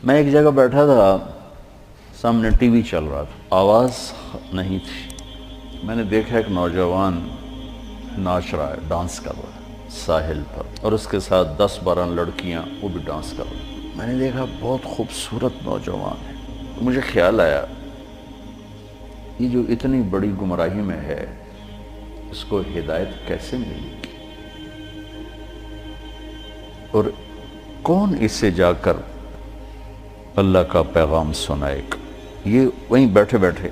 میں ایک جگہ بیٹھا تھا، سامنے ٹی وی چل رہا تھا، آواز نہیں تھی۔ میں نے دیکھا ایک نوجوان ناچ رہا ہے، ڈانس کر رہا ہے ساحل پر، اور اس کے ساتھ 10-12 لڑکیاں وہ بھی ڈانس کر رہی ہیں۔ میں نے دیکھا بہت خوبصورت نوجوان ہے۔ مجھے خیال آیا یہ جو اتنی بڑی گمراہی میں ہے اس کو ہدایت کیسے ملی، اور کون اسے جا کر اللہ کا پیغام سنائے گا۔ یہ وہیں بیٹھے بیٹھے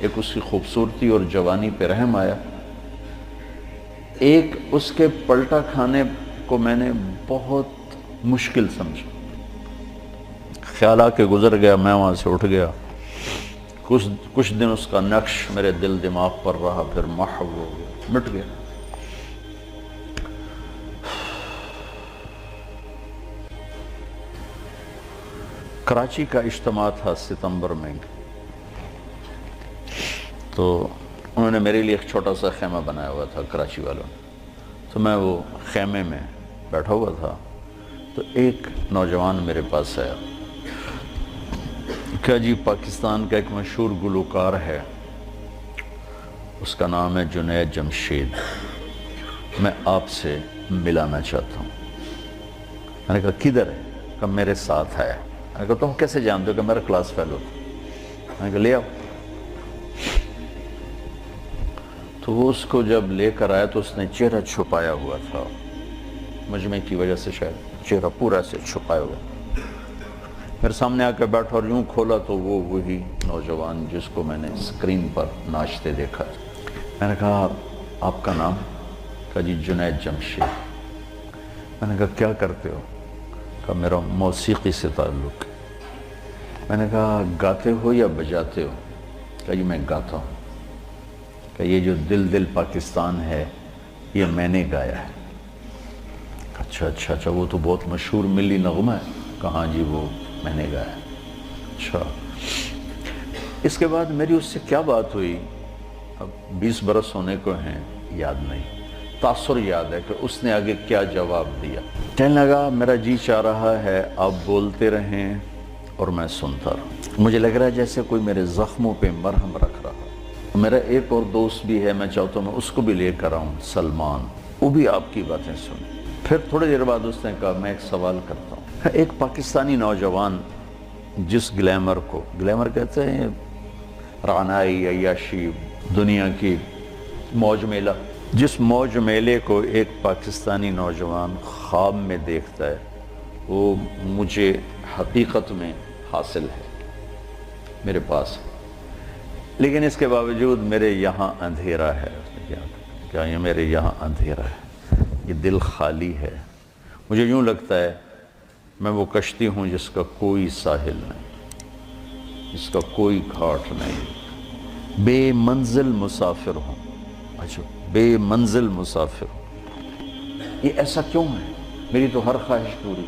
ایک اس کی خوبصورتی اور جوانی پہ رحم آیا، ایک اس کے پلٹا کھانے کو میں نے بہت مشکل سمجھا۔ خیال آ کے گزر گیا، میں وہاں سے اٹھ گیا۔ کچھ دن اس کا نقش میرے دل دماغ پر رہا، پھر محو ہو گیا، مٹ گیا۔ کراچی کا اجتماع تھا ستمبر میں، تو انہوں نے میرے لیے ایک چھوٹا سا خیمہ بنایا ہوا تھا کراچی والوں نے، تو میں وہ خیمے میں بیٹھا ہوا تھا، تو ایک نوجوان میرے پاس آیا کہ جی پاکستان کا ایک مشہور گلوکار ہے، اس کا نام ہے جنید جمشید، میں آپ سے ملانا چاہتا ہوں۔ میں نے کہا کدھر ہے؟ کہا میرے ساتھ ہے۔ میں نے کہا تم کیسے جانتے ہو؟ کہ میرا کلاس فیلو تھا۔ میں نے کہا لے آؤ۔ تو وہ اس کو جب لے کر آیا تو اس نے چہرہ چھپایا ہوا تھا، مجمع کی وجہ سے شاید چہرہ پورا سے چھپایا ہوا۔ میرے سامنے آ کے بیٹھا اور یوں کھولا تو وہ وہی نوجوان جس کو میں نے اسکرین پر ناچتے دیکھا۔ میں نے کہا آپ کا نام؟ کہا جی جنید جمشید۔ میں نے کہا کیا کرتے ہو؟ کہا میرا موسیقی سے تعلق ہے۔ میں نے کہا گاتے ہو یا بجاتے ہو؟ کہا جی میں گاتا ہوں۔ کہ یہ جو دل دل پاکستان ہے یہ میں نے گایا ہے۔ اچھا وہ تو بہت مشہور ملی نغمہ ہے۔ کہاں جی وہ میں نے گایا ہے۔ اچھا، اس کے بعد میری اس سے کیا بات ہوئی، اب 20 برس ہونے کو ہیں، یاد نہیں، تاثر یاد ہے کہ اس نے آگے کیا جواب دیا۔ کہنے لگا میرا جی چاہ رہا ہے آپ بولتے رہیں اور میں سنتا رہوں۔ مجھے لگ رہا ہے جیسے کوئی میرے زخموں پہ مرہم رکھ رہا۔ میرا ایک اور دوست بھی ہے، میں چاہتا ہوں میں اس کو بھی لے کر آؤں، سلمان، وہ بھی آپ کی باتیں سنیں۔ پھر تھوڑی دیر بعد اس نے کہا میں ایک سوال کرتا ہوں۔ ایک پاکستانی نوجوان جس گلیمر کہتے ہیں رعنائی، عیاشی، دنیا کی موج میلہ، جس موج میلے کو ایک پاکستانی نوجوان خواب میں دیکھتا ہے وہ مجھے حقیقت میں حاصل ہے، میرے پاس ہے، لیکن اس کے باوجود میرے یہاں اندھیرا ہے۔ کیا یہ میرے یہاں اندھیرا ہے، یہ دل خالی ہے، مجھے یوں لگتا ہے میں وہ کشتی ہوں جس کا کوئی ساحل نہیں، جس کا کوئی گھاٹ نہیں، بے منزل مسافر ہوں۔ اچھا، بے منزل مسافر ہوں، یہ ایسا کیوں ہے؟ میری تو ہر خواہش پوری۔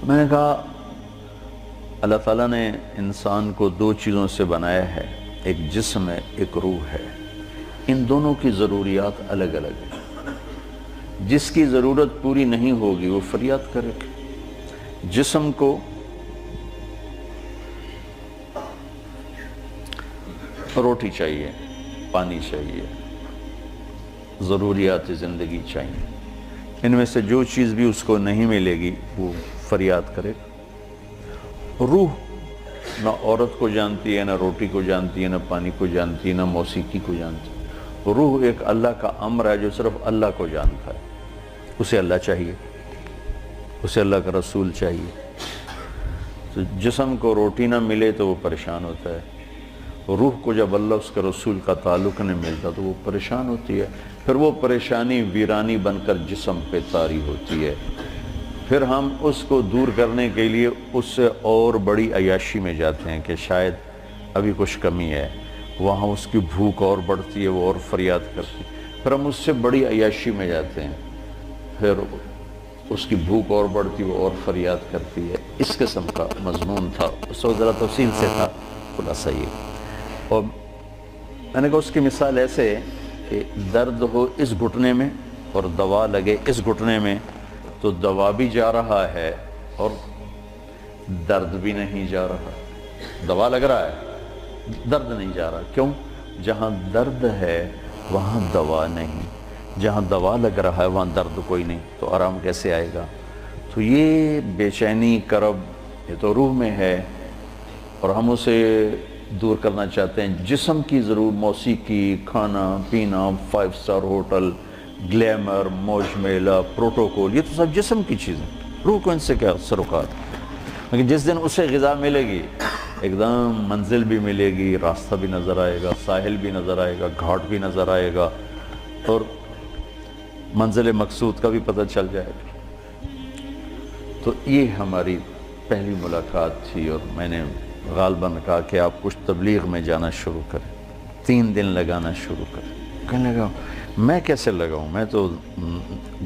میں نے کہا اللہ تعالیٰ نے انسان کو 2 چیزوں سے بنایا ہے، ایک جسم ہے، ایک روح ہے، ان دونوں کی ضروریات الگ الگ ہیں۔ جس کی ضرورت پوری نہیں ہوگی وہ فریاد کرے۔ جسم کو روٹی چاہیے، پانی چاہیے، ضروریات زندگی چاہیے، ان میں سے جو چیز بھی اس کو نہیں ملے گی وہ فریاد کرے۔ روح نہ عورت کو جانتی ہے، نہ روٹی کو جانتی ہے، نہ پانی کو جانتی ہے، نہ موسیقی کو جانتی ہے۔ روح ایک اللہ کا امر ہے جو صرف اللہ کو جانتا ہے، اسے اللہ چاہیے، اسے اللہ کا رسول چاہیے۔ تو جسم کو روٹی نہ ملے تو وہ پریشان ہوتا ہے، روح کو جب اللہ اس کے رسول کا تعلق نہیں ملتا تو وہ پریشان ہوتی ہے، پھر وہ پریشانی ویرانی بن کر جسم پہ طاری ہوتی ہے، پھر ہم اس کو دور کرنے کے لیے اس سے اور بڑی عیاشی میں جاتے ہیں کہ شاید ابھی کچھ کمی ہے، وہاں اس کی بھوک اور بڑھتی ہے، وہ اور فریاد کرتی ہے، پھر ہم اس سے بڑی عیاشی میں جاتے ہیں، پھر اس کی بھوک اور بڑھتی ہے، وہ اور فریاد کرتی ہے۔ اس قسم کا مضمون تھا، اس وقت ذرا تفصیل سے تھا، خلاصہ یہ۔ اور میں نے کہا اس کی مثال ایسے ہے کہ درد ہو اس گھٹنے میں اور دوا لگے اس گھٹنے میں تو دوا بھی جا رہا ہے اور درد بھی نہیں جا رہا، دوا لگ رہا ہے، درد نہیں جا رہا. کیوں؟ جہاں درد ہے وہاں دوا نہیں، جہاں دوا لگ رہا ہے وہاں درد کوئی نہیں، تو آرام کیسے آئے گا؟ تو یہ بے چینی، کرب، یہ تو روح میں ہے اور ہم اسے دور کرنا چاہتے ہیں. جسم کی ضرور موسیقی، کھانا پینا، 5 اسٹار ہوٹل، گلیمر، موج میلہ، پروٹوکول، یہ تو سب جسم کی چیزیں. روح کو ان سے کیا سروکار؟ لیکن جس دن اسے غذا ملے گی، ایک دم منزل بھی ملے گی، راستہ بھی نظر آئے گا، ساحل بھی نظر آئے گا، گھاٹ بھی نظر آئے گا، اور منزل مقصود کا بھی پتہ چل جائے گا. تو یہ ہماری پہلی ملاقات تھی، اور میں نے غالباً کہا کہ آپ کچھ تبلیغ میں جانا شروع کریں، 3 دن لگانا شروع کریں. کہنے لگا میں کیسے لگاؤں، میں تو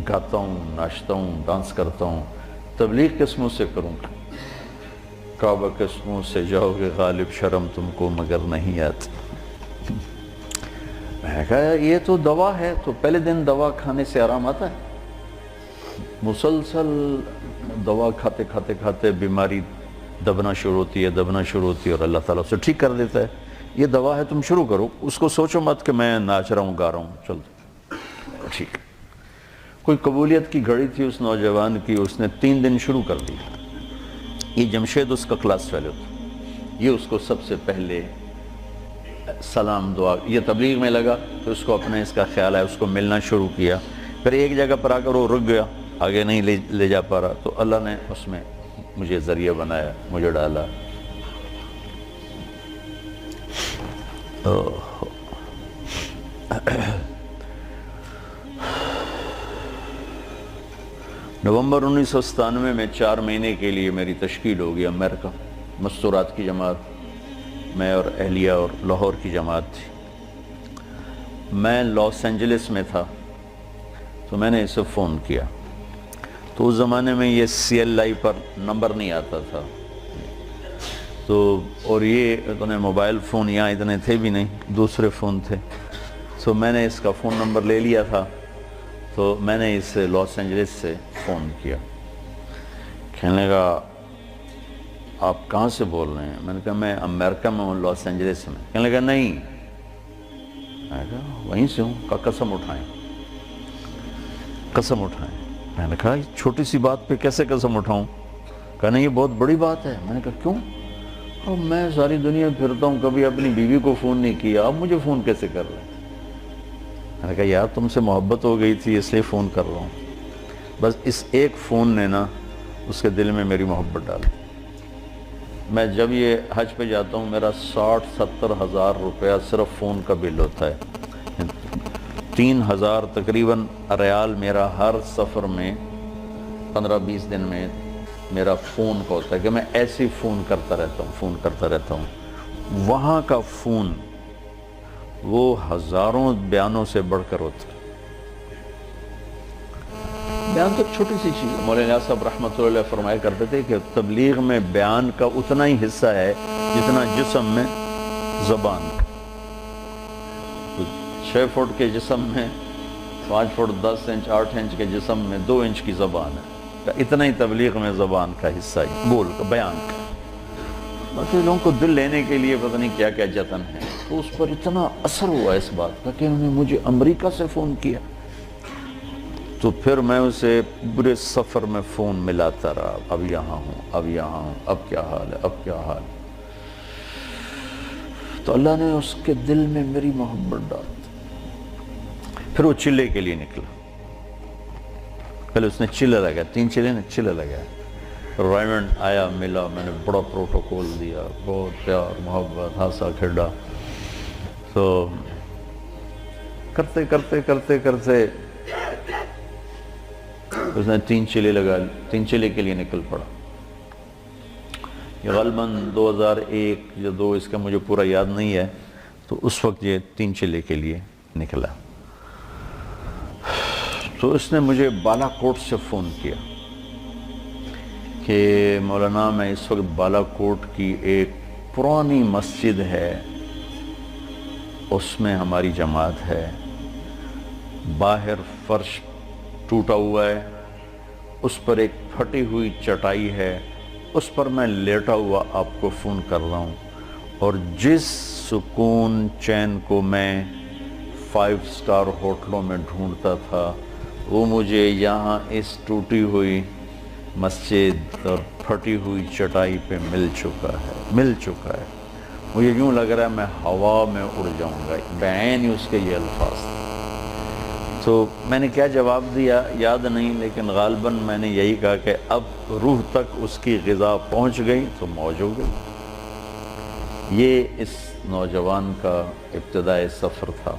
گاتا ہوں، ناچتا ہوں، ڈانس کرتا ہوں، تبلیغ کس منہ سے کروں؟ کعبہ کس منہ سے جاؤ گے غالب، شرم تم کو مگر نہیں آتی. میں نے کہا یہ تو دوا ہے. تو پہلے دن دوا کھانے سے آرام آتا ہے؟ مسلسل دوا کھاتے کھاتے کھاتے بیماری دبنا شروع ہوتی ہے اور اللہ تعالیٰ اسے ٹھیک کر دیتا ہے. یہ دوا ہے، تم شروع کرو. اس کو سوچو مت کہ میں ناچ رہا ہوں، گا رہا ہوں، چل ٹھیک. کوئی قبولیت کی گھڑی تھی اس نوجوان کی، اس نے 3 دن شروع کر دی. یہ جمشید اس کا کلاس فیلو تھا. یہ اس کو سب سے پہلے سلام دعا، یہ تبلیغ میں لگا تو اس کو اپنے اس کا خیال ہے، اس کو ملنا شروع کیا. پھر ایک جگہ پر آ کر وہ رک گیا، آگے نہیں لے جا پا رہا، تو اللہ نے اس میں مجھے ذریعہ بنایا، مجھے ڈالا. نومبر 1997 میں 4 مہینے کے لیے میری تشکیل ہو گئی امریکہ. مستورات کی جماعت، میں اور اہلیہ اور لاہور کی جماعت تھی. میں لاس اینجلس میں تھا تو میں نے اسے فون کیا. تو اس زمانے میں یہ CLI پر نمبر نہیں آتا تھا، تو اور یہ اتنے موبائل فون یہاں اتنے تھے بھی نہیں، دوسرے فون تھے. تو میں نے اس کا فون نمبر لے لیا تھا، تو میں نے اسے لاس اینجلس سے فون کیا. کہنے لگا آپ کہاں سے بول رہے ہیں؟ میں نے کہا میں امریکہ میں ہوں، لاس اینجلس میں. کہنے لگا نہیں، میں نے کہا وہیں سے ہوں. کہا قسم اٹھائیں، قسم اٹھائیں. میں نے کہا چھوٹی سی بات پہ کیسے قسم اٹھاؤں؟ کہا نہیں یہ بہت بڑی بات ہے. میں نے کہا کیوں؟ میں ساری دنیا پھرتا ہوں، کبھی اپنی بیوی کو فون نہیں کیا، آپ مجھے فون کیسے کر رہے ہیں؟ میں نے کہا یار تم سے محبت ہو گئی تھی اس لیے فون کر رہا ہوں. بس اس ایک فون نے نا اس کے دل میں میری محبت ڈالی. میں جب یہ حج پہ جاتا ہوں میرا 60-70 ہزار روپیہ صرف فون کا بل ہوتا ہے. 3000 تقریباً ریال میرا ہر سفر میں 15-20 دن میں میرا فون کا ہوتا ہے کہ میں ایسے فون کرتا رہتا ہوں. وہاں کا فون وہ ہزاروں بیانوں سے بڑھ کر ہوتا ہے. بیان تو ایک چھوٹی سی چیز. مولانا صاحب رحمۃ اللہ علیہ فرمایا کرتے تھے کہ تبلیغ میں بیان کا اتنا ہی حصہ ہے جتنا جسم میں زبان کا. 6 فٹ کے جسم میں 5 فٹ 10 انچ 8 انچ کے جسم میں 2 انچ کی زبان ہے. اتنا ہی تبلیغ میں زبان کا حصہ ہے، بول کا، بیان کا. باقی لوگوں کو دل لینے کے لیے پتہ نہیں کیا کیا جتن ہے. تو اس پر اتنا اثر ہوا اس بات کا کہ انہوں نے مجھے امریکہ سے فون کیا. تو پھر میں اسے پورے سفر میں فون ملاتا رہا، اب یہاں ہوں، اب یہاں ہوں، اب کیا حال ہے، اب کیا حال ہے. تو اللہ نے اس کے دل میں میری محبت ڈال دی. پھر وہ چلے کے لیے نکلا. پہلے اس نے چلے لگا، 3 چلے نے چلے لگا. رائمنڈ آیا، ملا، میں نے بڑا پروٹوکول دیا، بہت پیار محبت، ہنسا کھیڈا. تو کرتے کرتے کرتے کرتے اس نے 3 چلے لگا، 3 چلے کے لیے نکل پڑا. یہ غالباً 2001 یا 2 اس کا مجھے پورا یاد نہیں ہے. تو اس وقت یہ 3 چلے کے لیے نکلا. تو اس نے مجھے بالا کوٹ سے فون کیا کہ مولانا میں اس وقت بالا کوٹ کی ایک پرانی مسجد ہے، اس میں ہماری جماعت ہے. باہر فرش ٹوٹا ہوا ہے، اس پر ایک پھٹی ہوئی چٹائی ہے، اس پر میں لیٹا ہوا آپ کو فون کر رہا ہوں، اور جس سکون چین کو میں 5 سٹار ہوٹلوں میں ڈھونڈتا تھا وہ مجھے یہاں اس ٹوٹی ہوئی مسجد اور پھٹی ہوئی چٹائی پہ مل چکا ہے۔ مجھے یوں لگ رہا ہے میں ہوا میں اڑ جاؤں گا، بعین ہی اس کے یہ الفاظ تھے۔ تو میں نے کیا جواب دیا یاد نہیں، لیکن غالباً میں نے یہی کہا کہ اب روح تک اس کی غذا پہنچ گئی تو موج ہو گئی۔ یہ اس نوجوان کا ابتدائی سفر تھا۔